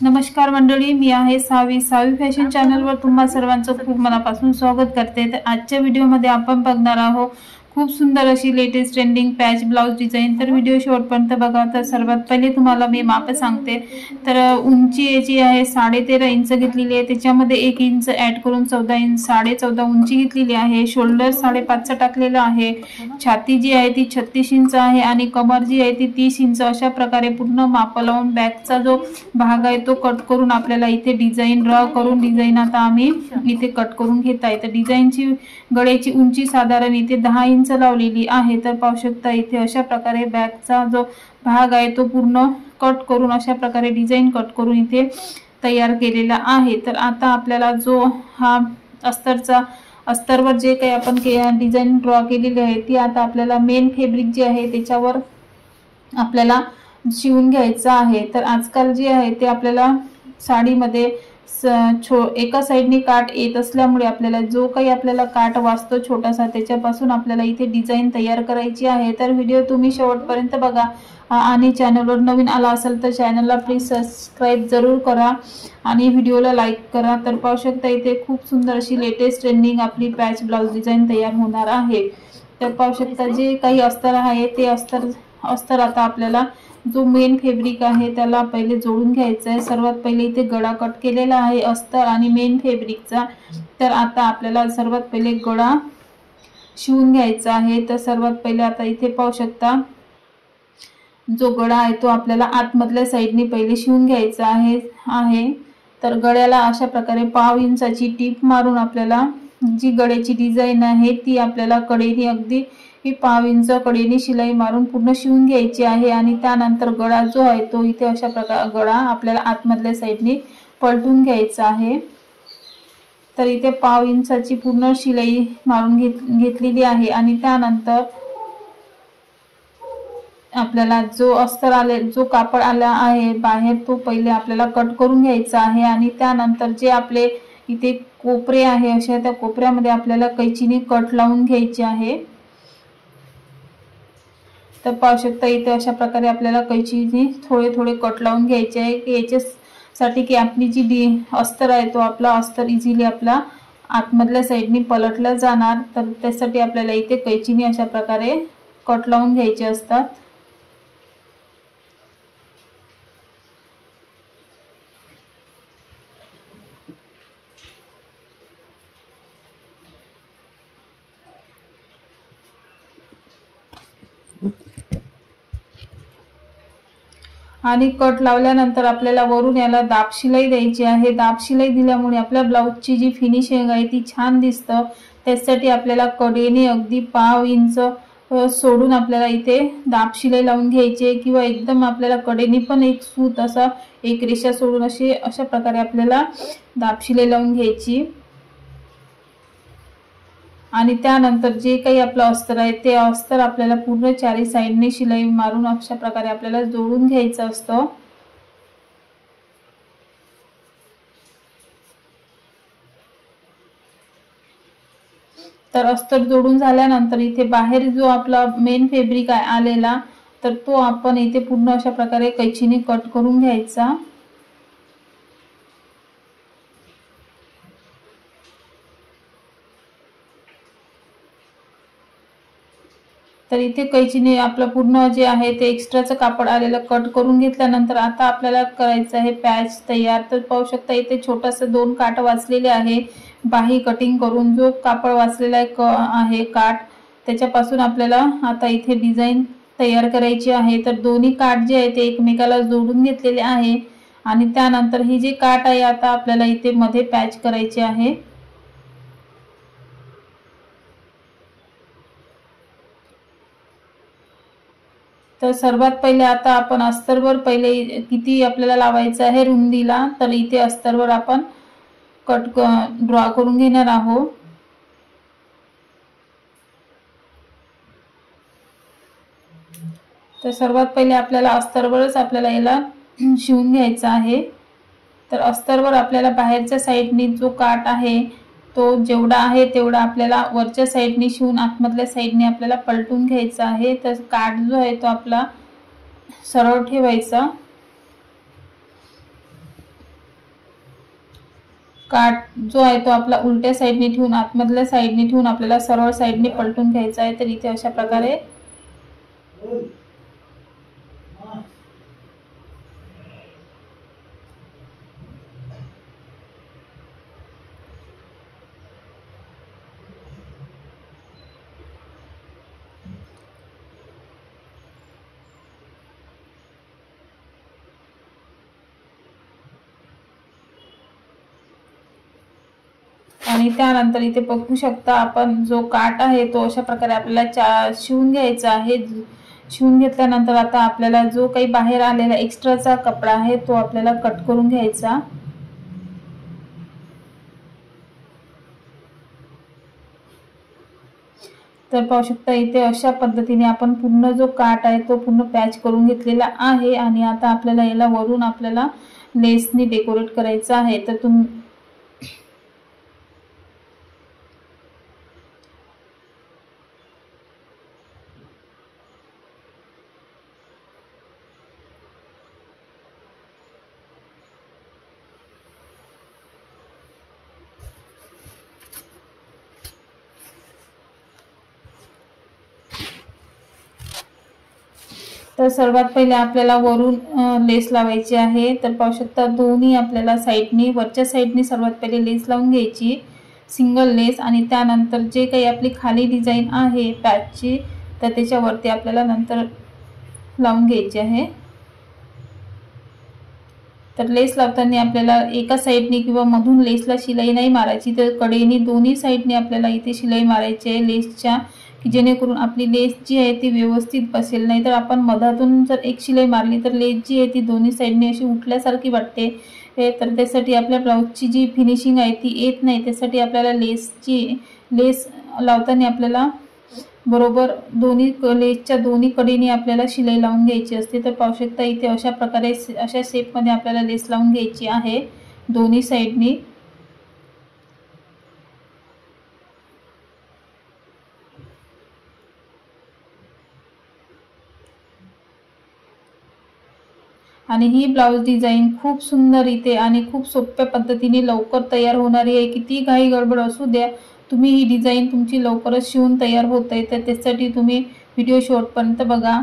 नमस्कार मंडळी, मी आहे सावी फॅशन चॅनलवर तुम्हा सर्वांचं खूप मनापासून स्वागत करते। तर आजच्या व्हिडिओमध्ये आपण बघणार आहोत खूप सुंदर अशी latest trending patch blouse design. तर व्हिडिओ शेवटपर्यंत बघा। तर सर्वात पहिले तुम्हाला मी माप सांगते। तर उंची याची आहे 13.5 इंच घेतलेली आहे, त्याच्यामध्ये 1 इंच ऍड करून 14 इंच 14.5 उंची घेतलेली आहे। शोल्डर 5.5 टाकलेला आहे। छाती जी आहे ती 36 इंच आहे आणि कमर जी आहे ती 30 इंच। अशा प्रकारे पूर्ण माप लावून बॅकचा जो भाग आहे तो कट करून आपल्याला इथे डिझाइन ड्रॉ करून डिझाइन आता आम्ही इथे कट करून घेत आहे। तर डिझाइनची गळ्याची उंची साधारण इथे 10 इंच लावलेली आहे। तर पाहू शकता इथे अशा प्रकारे बॅकचा जो भाग आहे तो पूर्ण कट करून अशा प्रकारे डिझाइन कट करून इथे तयार केलेला आहे। तर आता आपल्याला जो हा अस्तरवर जे काही आपण डिझाइन ड्रॉ केलेली आहे ती आता आपल्याला मेन फॅब्रिक जे आहे त्याच्यावर आपल्याला शिवून घ्यायचं आहे। तर आजकाल जे आहे ते आपल्याला साडीमध्ये एका साइडने काट येत असल्यामुळे आपल्याला जो काही आपल्याला काट वाचतो छोटासा त्याच्यापासून आपल्याला इथे डिझाइन तयार करायची आहे। तर व्हिडिओ तुम्ही शेवटपर्यंत बघा आणि चॅनलवर नवीन आला असेल तर चॅनलला प्लीज सबस्क्राइब जरूर करा आणि व्हिडिओला लाईक करा। तर पाहू शकता इथे खूप सुंदर अशी लेटेस्ट ट्रेंडिंग आपली पॅच ब्लाउज डिझाइन तयार होणार आहे। तर पाहू शकता जे काही अस्तर आहे ते अस्तर आता आपल्याला जो मेन फॅब्रिक आहे त्याला पहिले जोडून घ्यायचा आहे। सर्वात पहिले इथे गळा कट केलेला आहे अस्तर आणि मेन फॅब्रिकचा। तर आता आपल्याला सर्वात पहिले गळा शिवून घ्यायचा आहे। तर सर्वात पहिले आता इथे पाहू शकता जो गळा आहे तो आपल्याला आतमधल्या साइडने पहिले शिवून घ्यायचा आहे। तर गळ्याला अशा प्रकारे 1/2 इंचाची टीप मारून आपल्याला जी गळ्याची डिझाइन आहे ती आपल्याला कडेने अगदी 1/2 इंच कडेने शिलाई मारून पूर्ण शिवून घ्यायची आहे। आणि त्यानंतर गळा जो आहे तो इथे अशा प्रकारे गळा आपल्याला आतमधल्या साइडने पलटून घ्यायचा आहे। तर इथे 1/2 इंचाची पूर्ण शिलाई मारून घेतलेली आहे आणि त्यानंतर आपल्याला जो कापड आला आहे बाहेर तो पहिले आपल्याला कट करून घ्यायचा आहे। आणि त्यानंतर जे आपले इथे कोपरे आहे अशा त्या कोपऱ्यामध्ये आपल्याला कैचीने कट लावून घ्यायचे आहे। तर पाहू शकता इथे अशा प्रकारे आपल्याला कैचीने थोडे थोडे कट लावून घ्यायचे आहे की याच्यासाठी की आपली जी अस्तर आहे तो आपला अस्तर इझिली आपला आतमधल्या साइडने पलटला जाणार। तर त्यासाठी आपल्याला इथे कैचीने अशा प्रकारे कट लावून घ्यायचे असतात। आणि कट लावल्यानंतर आपल्याला वरून याला दाब शिलाई द्यायची आहे। दाब शिलाई दिल्यामुळे आपल्या ब्लाउजची जी फिनिशिंग आहे ती छान दिसतं। त्यासाठी आपल्याला कडेने अगदी 1/2 इंच सोडून आपल्याला इथे दाब शिलाई लावून घ्यायची किंवा एकदम आपल्याला कडेने पण एक सूत असा एक रेषा सोडून अशा प्रकारे आपल्याला दाब शिलाई लावून घ्यायची। आणि त्यानंतर जे काही आपलं अस्तर आहे ते अस्तर आपल्याला पूर्ण चारी साइडने शिलाई मारून अशा प्रकारे आपल्याला जोडून घ्यायचं असतं। तर अस्तर जोडून झाल्यानंतर इथे बाहेर जो आपला मेन फॅब्रिक आहे आलेला तर तो आपण इथे पूर्ण अशा प्रकारे कैचीने कट करून घ्यायचा। तर इथे कैचीने आपलं पूर्ण जे आहे ते एक्स्ट्राचं कापड आलेलं कट करून घेतल्यानंतर आता आपल्याला करायचं आहे पॅच तयार। तर पाहू शकता इथे छोटासा 2 काट वाचलेले आहे बाही कटिंग करून। जो कापड वाचलेला आहे काट त्याच्यापासून आपल्याला आता इथे डिझाइन तयार करायची आहे। तर दोन्ही काट जे आहे ते एकमेकाला जोडून घेतलेले आहे आणि त्यानंतर ही जी काट आहे आता आपल्याला इथे मध्ये पॅच करायची आहे। तर सर्वात पहिले आता आपण अस्तरवर पहिले किती आपल्याला लावायचं आहे रुंदीला तर इथे अस्तरवर आपण ड्रॉ करून घेणार आहोत। तर सर्वात पहिले आपल्याला अस्तरवरच आपल्याला याला शिवून घ्यायचं आहे। तर अस्तरवर आपल्याला बाहेरच्या साइडने जो काट आहे तो जेवढा आहे तेवढा आपल्याला वरच्या साइडने शिवून आतमधल्या साइडने आपल्याला पलटून घ्यायचा आहे। तर काट जो आहे तो आपला सरळ ठेवायचा। काठ जो आहे तो आपला उलट्या साईडने ठेवून आतमधल्या साईडने ठेवून आपल्याला सरळ साईडने पलटून घ्यायचा आहे। तर इथे अशा प्रकारे आणि त्यानंतर इथे बघू शकता आपण जो काठ आहे तो अशा प्रकारे आपल्याला शिवून घ्यायचा आहे। शिवून घेतल्यानंतर आता आपल्याला जो काही बाहेर आलेला एक्स्ट्राचा कपडा आहे तो आपल्याला कट करून घ्यायचा। तर पाहू शकता इथे अशा पद्धतीने आपण पूर्ण जो काठ आहे तो पूर्ण पॅच करून घेतलेला आहे आणि आता आपल्याला याला वरून आपल्याला लेसनी डेकोरेट करायचं आहे। तर सर्वात पहिले आपल्याला वरून लेस लावायची आहे। तर पाहू शकता दोन्ही आपल्याला साइडनी वरच्या साइडनी सर्वात पहिले लेस लावून घ्यायची, सिंगल लेस, आणि त्यानंतर जे काही आपली खाली डिझाइन आहे पॅचची तर त्याच्यावरती आपल्याला नंतर लावून घ्यायची आहे। तर लेस लावताना आपल्याला एका साइडनी किंवा मधून लेसला शिलाई नाही मारायची, तर कडेनी दोन्ही साइडनी आपल्याला इथे शिलाई मारायची आहे लेसच्या, की जेणेकरून आपली लेस जी आहे ती व्यवस्थित बसेल। नाही तर आपण मधातून जर एक शिलाई मारली तर लेस जी आहे ती दोन्ही साइडनी अशी उठल्यासारखी वाटते। तर त्यासाठी आपल्या ब्लाउजची जी फिनिशिंग आहे ती येत नाही। त्यासाठी आपल्याला लेस लावताना आपल्याला बरोबर लेसच्या दोन्ही कडेनी आपल्याला शिलाई लावून घ्यायची असते। तर पाहू शकता इथे अशा प्रकारे अशा शेप मध्ये आपल्याला लेस लावून घ्यायची आहे दोन्ही साइडनी। आणि ही ब्लाउज डिझाइन खूप सुंदर इथे आणि खूप सोप्या पद्धतीने लवकर तयार होणारी आहे। किती घाई गडबड असू द्या, तुम्ही ही डिझाइन तुमची लवकरच शिवून तयार होते। तर त्यासाठी तुम्ही व्हिडिओ शेवटपर्यंत बघा।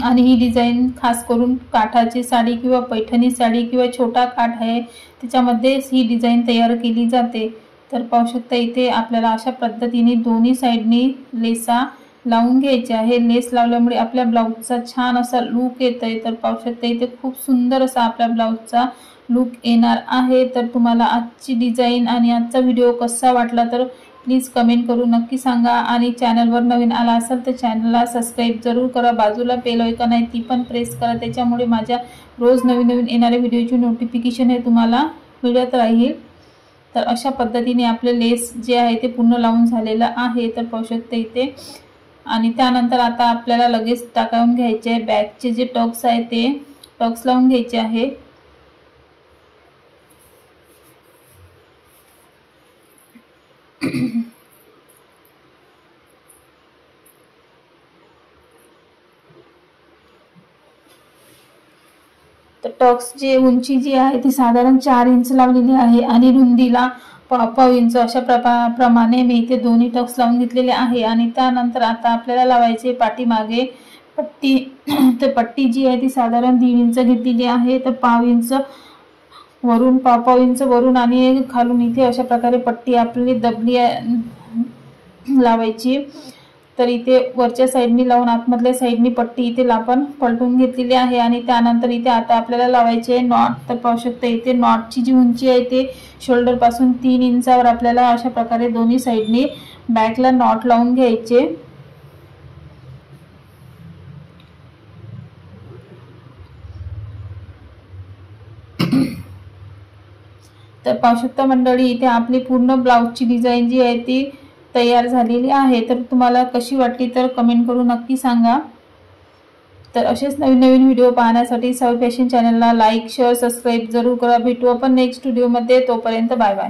आणि ही डिझाइन खास करून काठाची साडी किंवा पैठणी साडी किंवा छोटा काठ आहे त्याच्यामध्ये ही डिझाइन तयार केली जाते। तर पाहू शकता इथे आपल्याला अशा पद्धतीने दोन्ही साइडनी लेसा लावून घ्यायचे आहे। लेस लावल्यामुळे आपल्या ब्लाउजचा छान असा लुक येतोय। तर पाहू शकता इथे खूप सुंदर असा आपल्या ब्लाउजचा लुक येणार आहे। तर तुम्हाला आजची डिझाइन आणि आजचा व्हिडिओ कसा वाटला तर प्लीज कमेंट करून नक्की सांगा। आणि चॅनलवर नवीन आला असाल तर चॅनलला सबस्क्राइब जरूर करा, बाजूला बेल आयकॉन आहे ती पण प्रेस करा, त्याच्यामुळे माझ्या रोज नवीन येणाऱ्या व्हिडिओची नोटिफिकेशन हे तुम्हाला मिळत राहील। तर अशा पद्धतीने आपले लेस जे आहे ते पूर्ण लावून झालेलं आहे। तर पाहू शकता इथे, आणि त्यानंतर आता आपल्याला लगेच टाकावून घ्यायचे आहे बॅकचे जे टक्स आहे ते टक्स लावून घ्यायचे आहे। तर टक्स जी उंची जी आहे ती साधारण 4 इंच लावलेली आहे आणि रुंदीला पाव इंच अशा प्रमाणे मी इथे दोन्ही टक्स लावून घेतलेले आहे। आणि त्यानंतर आता आपल्याला लावायचे पाठीमागे पट्टी। तर पट्टी जी आहे ती साधारण 1.5 इंच घेतलेली आहे। तर पाव इंच वरून पाव इंच वरून आणि खालून इथे अशा प्रकारे पट्टी आपली दबली लावायची। तर इथे वरच्या साइडनी लावून आतमधल्या साइडनी पट्टी इथे आपण पलटून घेतलेली आहे। आणि त्यानंतर इथे आता आपल्याला लावायचे आहे नॉट। तर पाहू शकता इथे नॉटची जी उंची आहे ते शोल्डर पासून 3 इंचावर आपल्याला अशा प्रकारे दोन्ही साइडनी बॅकला नॉट लावून घ्यायचे। तर पाहू शकता मंडळी इथे आपली पूर्ण ब्लाउजची डिझाइन जी आहे ती तयार झालेली आहे। तर तुम्हाला कशी वाटली तर कमेंट करून नक्की सांगा। तर असेच नवीन व्हिडिओ पाहण्यासाठी सावी फॅशन चॅनलला लाईक शेअर सबस्क्राइब जरूर करा। भेटू आपण नेक्स्ट व्हिडिओ मध्ये, तोपर्यंत बाय बाय।